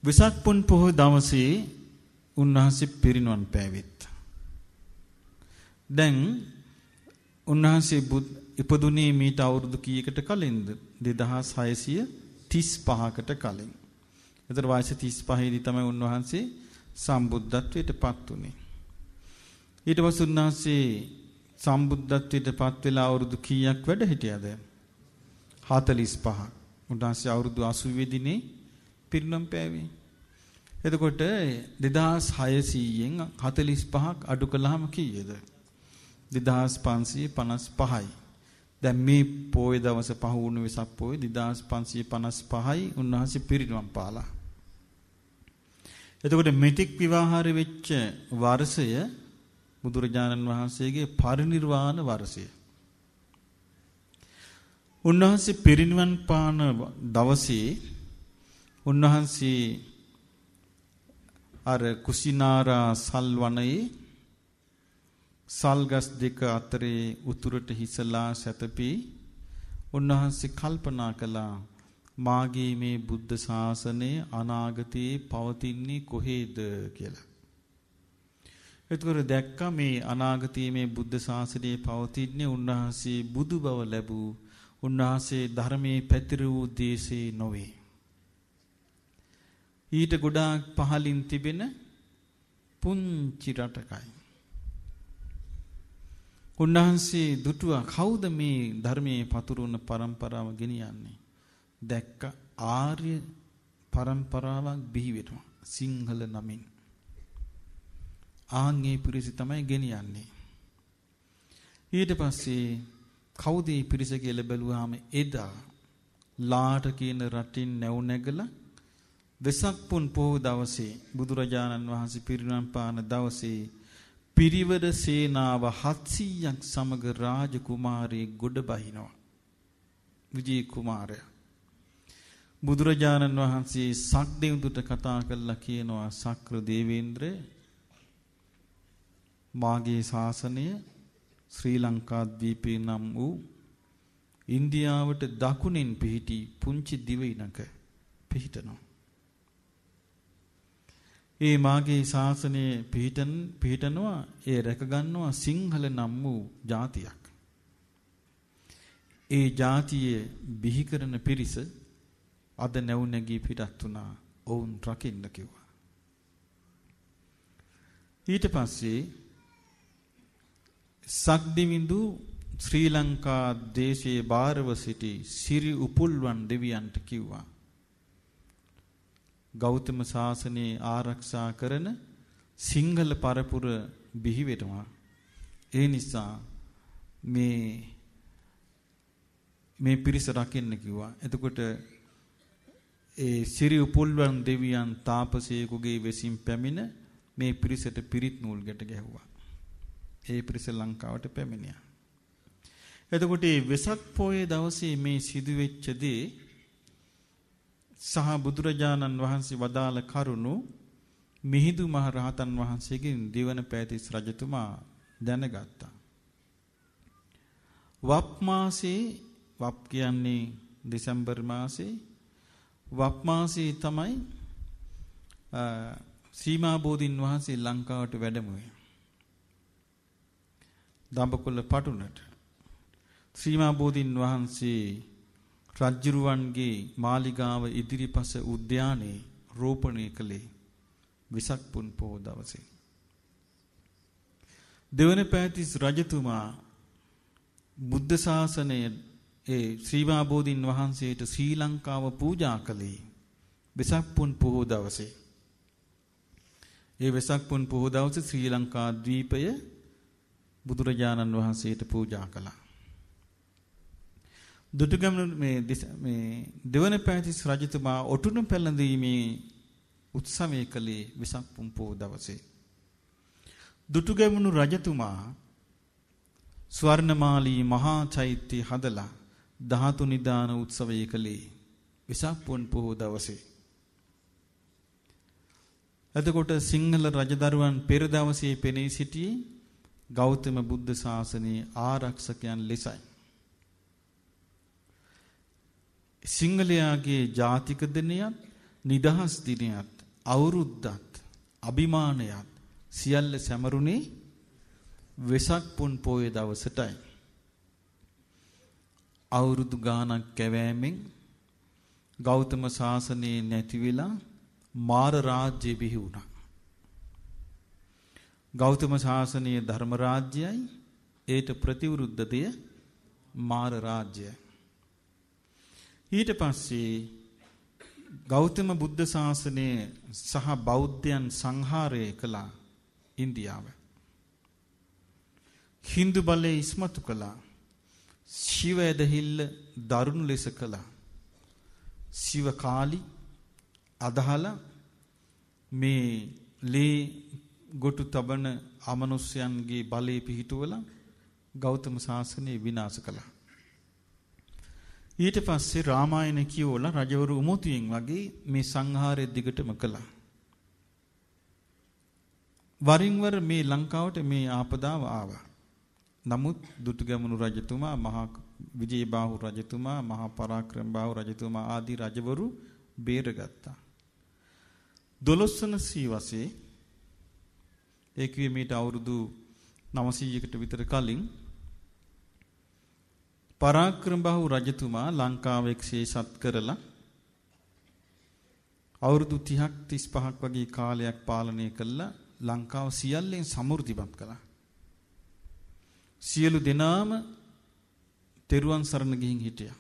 වෙසක් පුන් පොහොය දවසේ උන්වහන්සේ පිරිනුවන් පෑවෙත්. දැන් උන්වහන්සේ ඉපදුනේ මීට අවුරුදු කීයකට කලින්ද? 2635කට කලින්. ඒතර වයස 35 දී තමයි උන්වහන්සේ සම්බුද්ධත්වයට පත් වුනේ. ඊට පස්සේ උන්වහන්සේ සම්බුද්ධත්වයට පත් වෙලා අවුරුදු කීයක් වැඩ හිටියද? 45ක්. උන්වහන්සේ අවුරුදු 80 දිනේ පිරිනම් පෑවේ. එතකොට 2600න් 45ක් අඩු කළාම කීයද? 2555යි. දැන් මේ පොයේ දවස පහ වුණු වෙසක් පොයේ 2555යි උන්වහන්සේ පිරිනම් පාලා. එතකොට මෙතික් විවාහාර වෙච්ච වර්ෂය බුදුරජාණන් වහන්සේගේ පරිනිර්වාණ වර්ෂය. උන්වහන්සේ පිරිනිවන් පාන දවසේ උන්වහන්සේ අර කුසිනාරා සල් වනයේ සල්ගස් දෙක අතරේ උතුරට හිසලා සැතපී උන්වහන්සේ කල්පනා කළා මාගේ මේ බුද්ධ ශාසනය අනාගතයේ පවතින්නේ කොහේද කියලා. එතකොට දැක්කා මේ අනාගතයේ මේ බුද්ධ ශාසනයේ පවතින්නේ උන්වහන්සේ බුදු බව ලැබූ උන්වහන්සේ ධර්මයේ පැතිර වූ දේශේ නොවේ. ඊට ගොඩාක් පහළින් තිබෙන පුංචි රටකයි. උන්වහන්සේ දුටුවා කවුද මේ ධර්මයේ පතුරවන પરම්පරාව ගෙනියන්නේ? දැක්ක ආර්ය પરම්පරාවක් බිහි වෙනවා සිංහල නමින්. ආන්ගේ පිරිස තමයි ගෙනියන්නේ. ඊට පස්සේ කවුද මේ පිරිස කියලා බැලුවාම එදා ලාට කියන රටින් නැව් නැගලා වෙසක් පුන් පොහොය දවසේ බුදුරජාණන් වහන්සේ පිරිනිවන් පාන දවසේ පිරිවර සේනාව 700ක් සමග රාජකුමාරයෙක් ගොඩ බහිනවා. විජේ කුමාරයා බුදුරජාණන් වහන්සේ සක්දෙවිඳුට කතා කරලා කියනවා සක්‍ර දේවේන්ද්‍ර මාගේ ශාසනය ශ්‍රී ලංකා ද්වීපේ නම් වූ ඉන්දියාවට දකුණින් පිහිටි පුංචි දිවයිනක පිහිටනවා. ඒ මාගේ ශාසනය පිහිටනවා ඒ රැක ගන්නවා සිංහල නම් වූ ජාතියක්. ඒ ජාතිය බිහි කරන පිරිස අද නැව් නැගී පිටත් වුණා. ඔවුන් රකින්න කිව්වා. ඊට පස්සේ සක්දිවිඳු ශ්‍රී ලංකා දේශයේ බාරව සිටි සිරි උපුල්වන් දෙවියන්ට කිව්වා ගෞතම ශාසනය ආරක්ෂා කරන සිංහල පරපුර බිහි වෙනවා. ඒ නිසා මේ පිරිස රකින්න කිව්වා. එතකොට ඒ සිරි උපුල්වන් දෙවියන් තාපසයෙකුගේ වෙසින් පැමිණ මේ පිරිසට පිරිත් නූල් ගැට ගැහුවා. ඒ පිරිස ලංකාවට පැමිණියා. එතකොට මේ වෙසක් පොයේ දවසේ මේ සිදුවෙච්ච දේ සහ බුදුරජාණන් වහන්සේ වදාළ කරුණු මිහිඳු මහ රහතන් වහන්සේගෙන් දිවන පෑතිස් රජතුමා දැනගත්තා. වප් මාසේ වප් කියන්නේ දෙසැම්බර් මාසේ වප් මාසේ තමයි සීමා බෝධින් වහන්සේ ලංකාවට වැඩමුවේ. දඹකොළ පටුනට සීමා බෝධින් වහන්සේ රජ්ජුරුවන්ගේ මාලිගාව ඉදිරිපස උද්‍යානයේ රෝපණය කළේ වෙසක් පුන් පොහොය දවසේ. දෙවන පෑතිස් රජතුමා බුද්ධ ශාසනය ශ්‍රීමා බෝධින් වහන්සේට ශ්‍රී ලංකාව පූජා කළේ වෙසක් පුන් පොහොය දවසේ. ඒ වෙසක් පුන් පොහොය දවසේ ශ්‍රී ලංකා ද්වීපය බුදුරජාණන් වහන්සේට පූජා කළා. දුටුගැමුණු මේ දෙවන පෑතිස් රජතුමා ඔටුනු පැළඳීමේ උත්සවය කළේ වෙසක් පුන් පොහොය දවසේ. දුටුගැමුණු රජතුමා ස්වර්ණමාලී මහා චෛත්‍ය හදලා ධාතු නිදාන උත්සවය කළේ වෙසක් පුන් පොහොය දවසේ. එතකොට සිංහල රජදරුවන් පෙර දවසේ පෙනී සිටියේ ගෞතම බුද්ධ ශාසනයේ ආරක්ෂකයන් ලෙසයි. සිංහලයාගේ ජාතික දිනයත් නිදහස් දිනයත් අවුරුද්දත් අභිමානයත් සියල්ල සැමරුණේ වෙසක් පුන් පොයේ දවසටයි. අවුරුදු ගානක් කැවෑමෙන් ගෞතම සාසනයේ නැති වෙලා මාර රාජ්‍ය බිහි වුණා. ගෞතම සාසනයේ ධර්ම රාජ්‍යයයි ඒට ප්‍රතිවිරුද්ධ දෙය මාර රාජ්‍යයයි. ඊට පස්සේ ගෞතම බුද්ධ ශාසනය සහ බෞද්ධයන් සංහාරය කළා ඉන්දියාව. හින්දු බලය ඉස්මතු කළා. ශිව ඇදහිල්ල දරුණු ලෙස කළා. ශිව කාලි අදහලා මේ ලේ ගොටු තබන අමනුෂ්‍යයන්ගේ බලය පිහිටුවලා ගෞතම ශාසනය විනාශ කළා. ඊට පස්සේ රාමායන කියවලා රජවරු උමුතුයෙන් වගේ මේ සංහාරය දිගටම කළා. වරින් වර මේ ලංකාවට මේ ආපදාව ආවා. නමුත් දුටුගැමුණු රජතුමා, මහා විජයබාහු රජතුමා, මහා පරාක්‍රමබාහු රජතුමා ආදී රජවරු බේරගත්තා. 12 වන සීවසේ ඒ කිව්වේ මීට අවුරුදු 900කට විතර කලින් පරාක්‍රමබාහු රජතුමා ලංකාව එක්සේසත් කරලා අවුරුදු 30ක් 35ක් වගේ කාලයක් පාලනය කළා. ලංකාව සියල්ලෙන් සමෘද්ධිමත් කළා. සියලු දෙනාම තෙරුවන් සරණ ගිහින් හිටියා.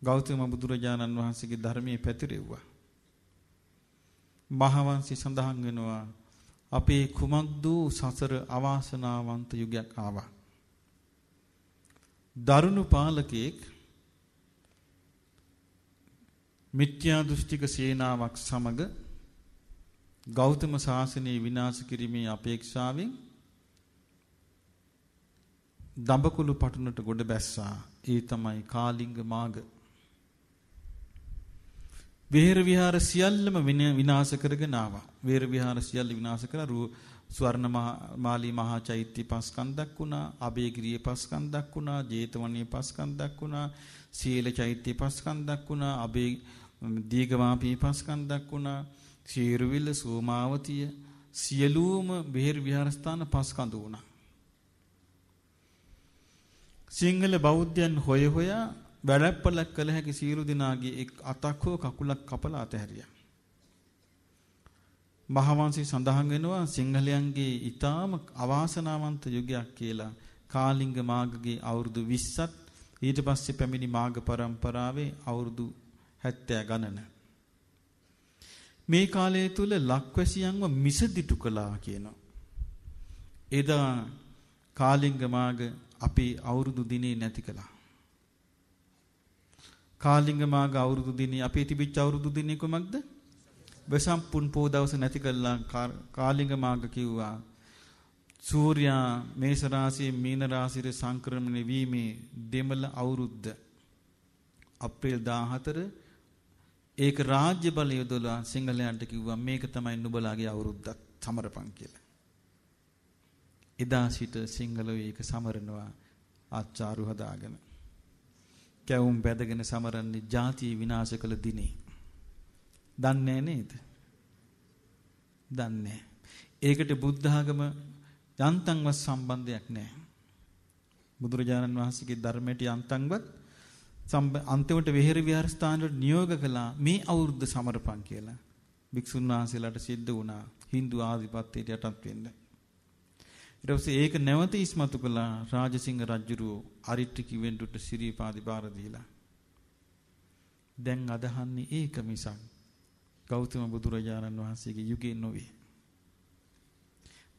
ගෞතම බුදුරජාණන් වහන්සේගේ ධර්මයේ පැතිරෙව්වා. මහවංශي සඳහන් වෙනවා අපේ කුමක්ද සසර අවාසනාවන්ත යුගයක් ආවා. දරුණු පාලකෙක් මිත්‍යා දෘෂ්ටික සේනාවක් සමග ගෞතම ශාසනය විනාශ කිරීමේ අපේක්ෂාවෙන් දඹකුළු පටුනට ගොඩ බැස්සා. ඒ තමයි කාලිංග මාග. විහෙර විහාර සියල්ලම විනාශ කරගෙන ආවා. විහෙර විහාර සියල්ල විනාශ කරලා ස්වර්ණ මාලී මහා චෛත්‍ය පස්කන්ධක් වුණා, අබේගිරිය පස්කන්ධක් වුණා, ජේතවනයේ පස්කන්ධක් වුණා, සීල චෛත්‍ය පස්කන්ධක් වුණා, අබේ දීඝවාපී පස්කන්ධක් වුණා, ශීරුවිල සෝමාවතිය සියලුම විහෙර විහාරස්ථාන පස්කන්ධ වුණා. සිංහල බෞද්ධයන් හොයා වැඩපලක් කළ හැකි සියලු දෙනාගේ එක් අතක් හෝ කකුලක් කපලා අතහැරියා. මහවංශයේ සඳහන් වෙනවා සිංහලයන්ගේ ඊටාම අවාසනාවන්ත යුගයක් කියලා. කාලිංග මාගගේ අවුරුදු 20ත් ඊට පස්සේ පැමිණි මාග පරම්පරාවේ අවුරුදු 70 ගණන. මේ කාලය තුල ලක්වැසියන්ව මිසදිටු කළා කියනවා. එදා කාලිංග මාග අපේ අවුරුදු දිනේ නැති කළා. කාලිංග මාග අවුරුදු දිනේ අපේ තිබිච්ච අවුරුදු දිනේ කොමක්ද? වෙසම්පුන් පො දවස නැති කළා. කාලිංග මාග කිව්වා සූර්යා මේෂ රාශියේ මීන රාශියට සංක්‍රමණය වීමේ දෙමළ අවුරුද්ද අප්‍රේල් 14 ඒක රාජ්‍ය බලය යොදලා සිංහලයන්ට කිව්වා මේක තමයි නුඹලාගේ අවුරුද්දක් සමරපන් කියලා. එදා සිට සිංහලෝ ඒක සමරනවා ආචාරු හදාගෙන. කැවුම් බැදගෙන සමරන්නේ ජාතිය විනාශ කළ දිනේ. දන්නේ නේද? දන්නේ. ඒකට බුද්ධ ආගම යන්තම්වත් සම්බන්ධයක් නැහැ. බුදුරජාණන් වහන්සේගේ ධර්මයට යන්තම්වත් අන්තිමට විහෙර විහාරස්ථානවල නියෝග කළා මේ අවුරුද්ද සමරපන් කියලා. භික්ෂුන් වහන්සේලාට සිද්ධ වුණා Hindu ආධිපත්‍යයට යටත් වෙන්න. ඊට පස්සේ ඒක නැවත ඉස්මතු කළා රාජසිංහ රජුරෝ අරිට්ටි කිවෙන්ඩුට සිරිපාදි බාර දීලා. දැන් අදහන්නේ ඒක මිසක් ගෞතම බුදුරජාණන් වහන්සේගේ යුගයේ නොවේ.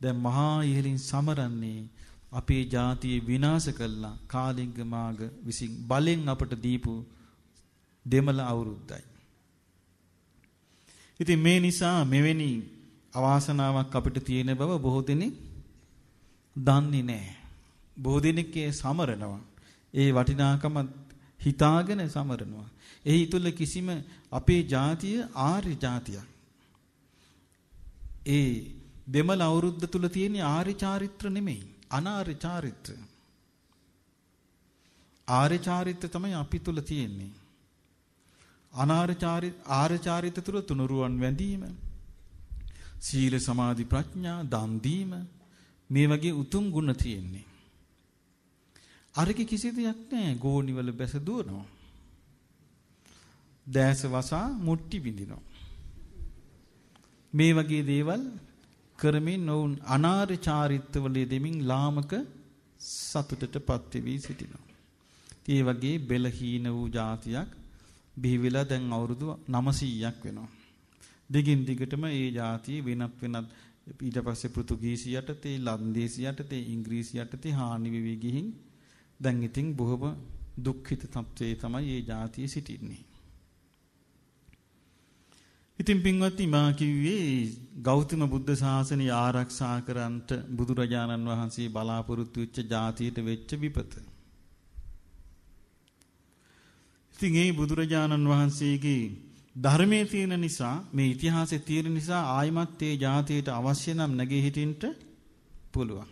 දැන් මහා ඉහලින් සමරන්නේ අපේ ජාතිය විනාශ කළා කාලිංග මාග විසින් බලෙන් අපට දීපු දෙමළ අවුරුද්දයි. ඉතින් මේ නිසා මෙවැනි අවාසනාවක් අපිට තියෙන බව බොහෝ දෙනෙක් දන්නේ නැහැ. බොහෝ දෙනෙක් සමරනවා. ඒ වටිනාකම හිතාගෙන සමරනවා. එහි තුල කිසිම අපේ ජාතිය ආර්ය ජාතියක්. ඒ දෙමළ අවුරුද්ද තුල තියෙන ආර්ය චාරිත්‍ර නෙමෙයි. අනාර්ය චාරිත්‍ර. ආර්ය චාරිත්‍ර තමයි අපි තුල තියෙන්නේ. ආර්යචාරිත තුර තුනුරුවන් වැඳීම, සීල සමාධි ප්‍රඥා දන් දීම මේ වගේ උතුම් ගුණ තියෙන්නේ. අරක කිසි දෙයක් නැහැ. ගෝණිවල බැස දුවනවා. දැස වසා මුට්ටි බිඳිනවා. මේ වගේ දේවල් කරමින් ඔවුන් අනාර්ය චාරිත්‍රවලදී දෙමින් ලාමක සතුටටපත් වෙවි සිටිනවා. ඒ වගේ බෙලහීන වූ જાතියක් බිහි වෙලා දැන් අවුරුදු 900ක් වෙනවා. දිගින් දිගටම ඒ જાතිය වෙනත් ඊට පස්සේ පෘතුගීසි යටතේ, ලන්දේසි යටතේ, ඉංග්‍රීසි යටතේ හානි වෙවි ගිහින් දැන් ඉතින් බොහොම දුක්ඛිත තත්ත්වයේ තමයි මේ જાතිය සිටින්නේ. ඉතින් පින්වත්නි මා කිව්වේ ගෞතම බුද්ධ ශාසනය ආරක්ෂා කරන්නට බුදුරජාණන් වහන්සේ බලාපොරොත්තු වෙච්ච જાතියට වෙච්ච විපත. ඉතින් මේ බුදුරජාණන් වහන්සේගේ ධර්මයේ තියෙන නිසා, මේ ඉතිහාසයේ තියෙන නිසා ආයිමත් ඒ જાතියට අවශ්‍ය නම් නැගී හිටින්න පුළුවන්.